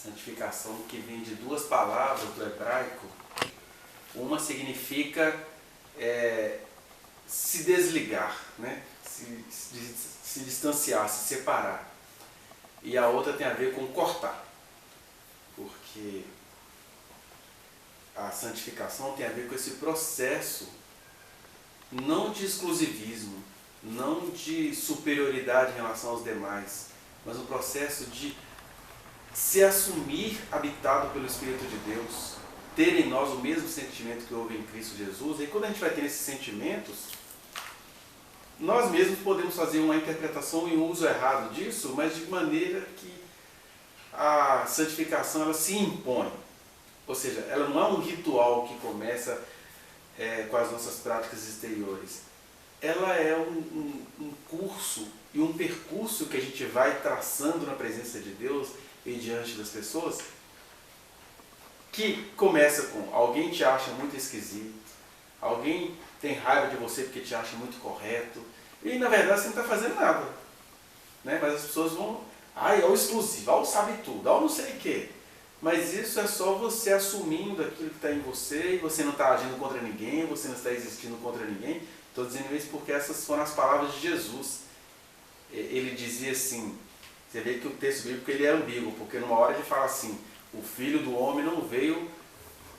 Santificação, que vem de duas palavras do hebraico. Uma significa se desligar, né? se distanciar, se separar. E a outra tem a ver com cortar. Porque a santificação tem a ver com esse processo, não de exclusivismo, não de superioridade em relação aos demais, mas um processo de se assumir habitado pelo Espírito de Deus, ter em nós o mesmo sentimento que houve em Cristo Jesus. E quando a gente vai ter esses sentimentos, nós mesmos podemos fazer uma interpretação e um uso errado disso, mas de maneira que a santificação ela se impõe. Ou seja, ela não é um ritual que começa com as nossas práticas exteriores. Ela é um curso e um percurso que a gente vai traçando na presença de Deus e diante das pessoas, que começa com alguém te acha muito esquisito, alguém tem raiva de você porque te acha muito correto, e na verdade você não está fazendo nada, né? Mas as pessoas vão, é o exclusivo, o sabe tudo, não sei o quê. Mas isso é só você assumindo aquilo que está em você, e você não está agindo contra ninguém, você não está existindo contra ninguém. Estou dizendo isso porque essas foram as palavras de Jesus. Ele dizia assim, você vê que o texto bíblico ele é ambíguo, porque numa hora ele fala assim, o Filho do Homem não veio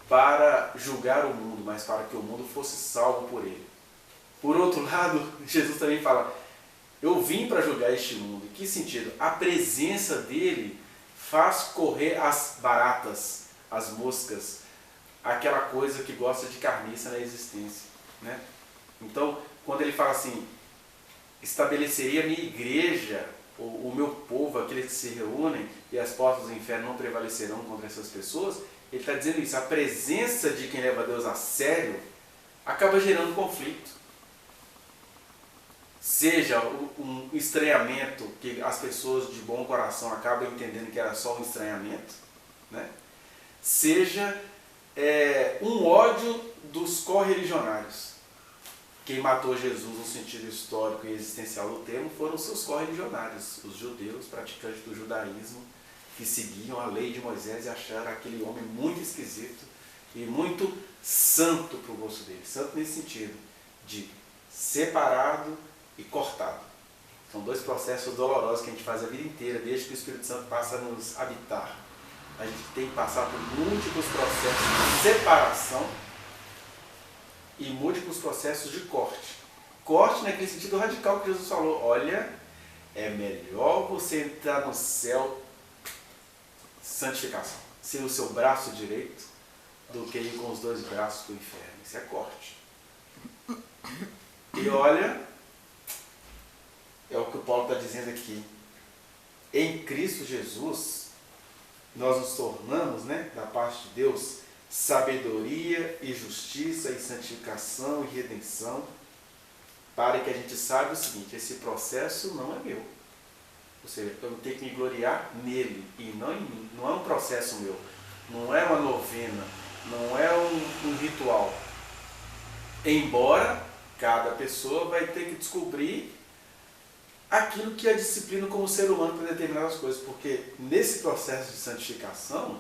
para julgar o mundo, mas para que o mundo fosse salvo por ele. Por outro lado, Jesus também fala, eu vim para julgar este mundo. Em que sentido? A presença dele faz correr as baratas, as moscas, aquela coisa que gosta de carniça na existência, né? Então, quando ele fala assim, estabeleceria a minha igreja, o meu povo, aqueles que se reúnem, e as portas do inferno não prevalecerão contra essas pessoas, ele está dizendo isso, a presença de quem leva Deus a sério acaba gerando conflito. Seja um estranhamento, que as pessoas de bom coração acabam entendendo que era só um estranhamento, né? Seja um ódio dos correligionários. Quem matou Jesus no sentido histórico e existencial do termo foram seus correligionários, os judeus, praticantes do judaísmo, que seguiam a lei de Moisés e acharam aquele homem muito esquisito e muito santo para o gosto dele. Santo nesse sentido, de separado e cortado. São dois processos dolorosos que a gente faz a vida inteira, desde que o Espírito Santo passa a nos habitar. A gente tem que passar por múltiplos processos de separação e múltiplos processos de corte. Corte naquele sentido radical que Jesus falou, olha, é melhor você entrar no céu, santificação, sem o seu braço direito, do que ir com os dois braços para o inferno. Isso é corte. E olha, é o que o Paulo está dizendo aqui. Em Cristo Jesus, nós nos tornamos, né, da parte de Deus, sabedoria e justiça e santificação e redenção, para que a gente saiba o seguinte, esse processo não é meu. Ou seja, eu tenho que me gloriar nele e não em mim. Não é um processo meu, não é uma novena, não é um ritual. Embora cada pessoa vai ter que descobrir aquilo que é disciplina como ser humano para determinadas coisas, porque nesse processo de santificação,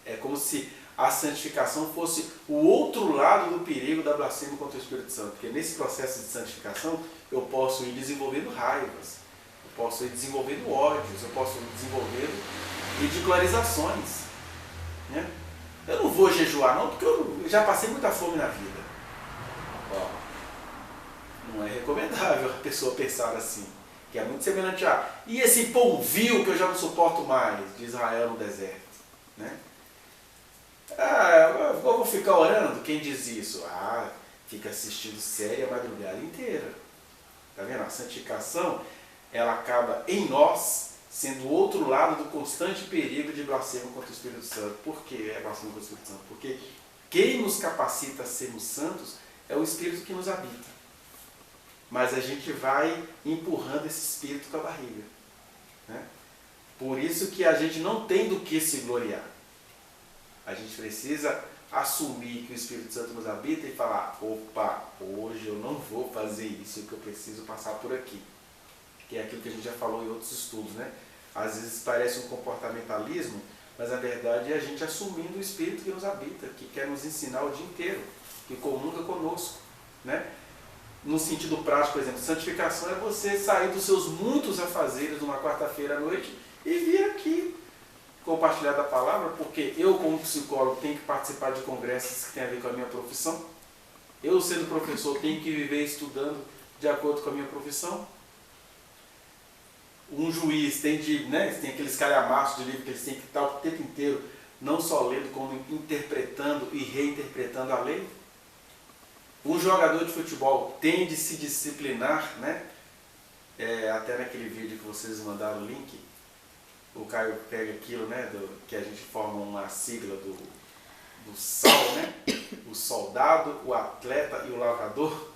é como se a santificação fosse o outro lado do perigo da blasfêmia contra o Espírito Santo. Porque nesse processo de santificação eu posso ir desenvolvendo raivas, eu posso ir desenvolvendo ódios, eu posso ir desenvolvendo ridicularizações, né? Eu não vou jejuar não, porque eu já passei muita fome na vida. Não é recomendável a pessoa pensar assim, que é muito semelhante a e esse polvio que eu já não suporto mais, de Israel no deserto, né? Eu vou ficar orando? Quem diz isso? Fica assistindo série a madrugada inteira. Tá vendo? A santificação, ela acaba em nós sendo o outro lado do constante perigo de blasfêmia contra o Espírito Santo. Por que é blasfêmia contra o Espírito Santo? Porque quem nos capacita a sermos santos é o Espírito que nos habita. Mas a gente vai empurrando esse Espírito com a barriga, né? Por isso que a gente não tem do que se gloriar. A gente precisa assumir que o Espírito Santo nos habita e falar, opa, hoje eu não vou fazer isso, que eu preciso passar por aqui. Que é aquilo que a gente já falou em outros estudos, né? Às vezes parece um comportamentalismo, mas na verdade é a gente assumindo o Espírito que nos habita, que quer nos ensinar o dia inteiro, que comunga conosco, né? No sentido prático, por exemplo, santificação é você sair dos seus muitos afazeres numa quarta-feira à noite e vir aqui compartilhar da palavra, porque eu, como psicólogo, tenho que participar de congressos que têm a ver com a minha profissão. Eu, sendo professor, tenho que viver estudando de acordo com a minha profissão. Um juiz tem aqueles calhamaços de livro que eles têm que estar o tempo inteiro, não só lendo, como interpretando e reinterpretando a lei. Um jogador de futebol tem de se disciplinar, né? Até naquele vídeo que vocês mandaram o link, o Caio pega aquilo, né, que a gente forma uma sigla do SAL, né? O soldado, o atleta e o lavrador,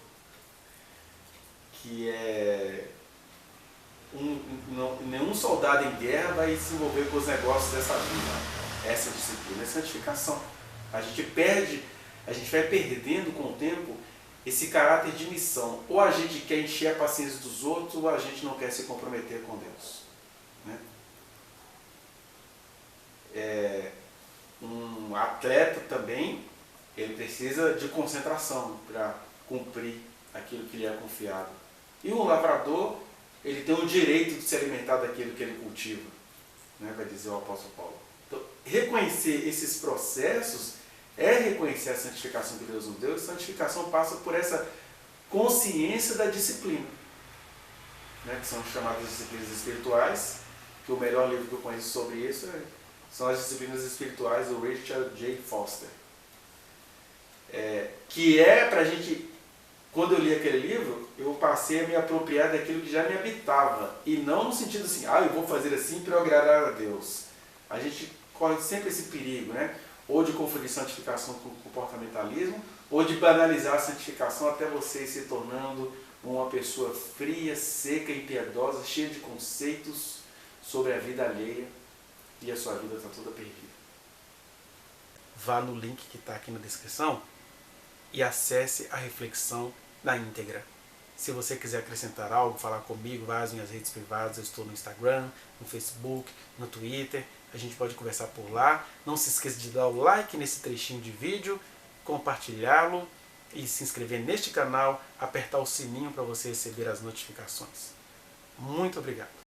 que é nenhum soldado em guerra vai se envolver com os negócios dessa vida. Essa disciplina é santificação. A gente vai perdendo com o tempo esse caráter de missão. Ou a gente quer encher a paciência dos outros, ou a gente não quer se comprometer com Deus, né? Um atleta também, ele precisa de concentração para cumprir aquilo que lhe é confiado. E um lavrador, ele tem o direito de se alimentar daquilo que ele cultiva, né, vai dizer o apóstolo Paulo. Então, reconhecer esses processos é reconhecer a santificação que Deus nos deu, e santificação passa por essa consciência da disciplina, né, que são chamadas disciplinas espirituais, que o melhor livro que eu conheço sobre isso são as disciplinas espirituais do Richard J. Foster. Que é para a gente, quando eu li aquele livro, eu passei a me apropriar daquilo que já me habitava, e não no sentido assim, eu vou fazer assim para eu agradar a Deus. A gente corre sempre esse perigo, né? Ou de confundir santificação com comportamentalismo, ou de banalizar a santificação até você ir se tornando uma pessoa fria, seca, impiedosa, cheia de conceitos sobre a vida alheia, e a sua vida está toda perdida. Vá no link que está aqui na descrição e acesse a reflexão na íntegra. Se você quiser acrescentar algo, falar comigo, vai às minhas redes privadas, eu estou no Instagram, no Facebook, no Twitter, a gente pode conversar por lá. Não se esqueça de dar o like nesse trechinho de vídeo, compartilhá-lo e se inscrever neste canal, apertar o sininho para você receber as notificações. Muito obrigado.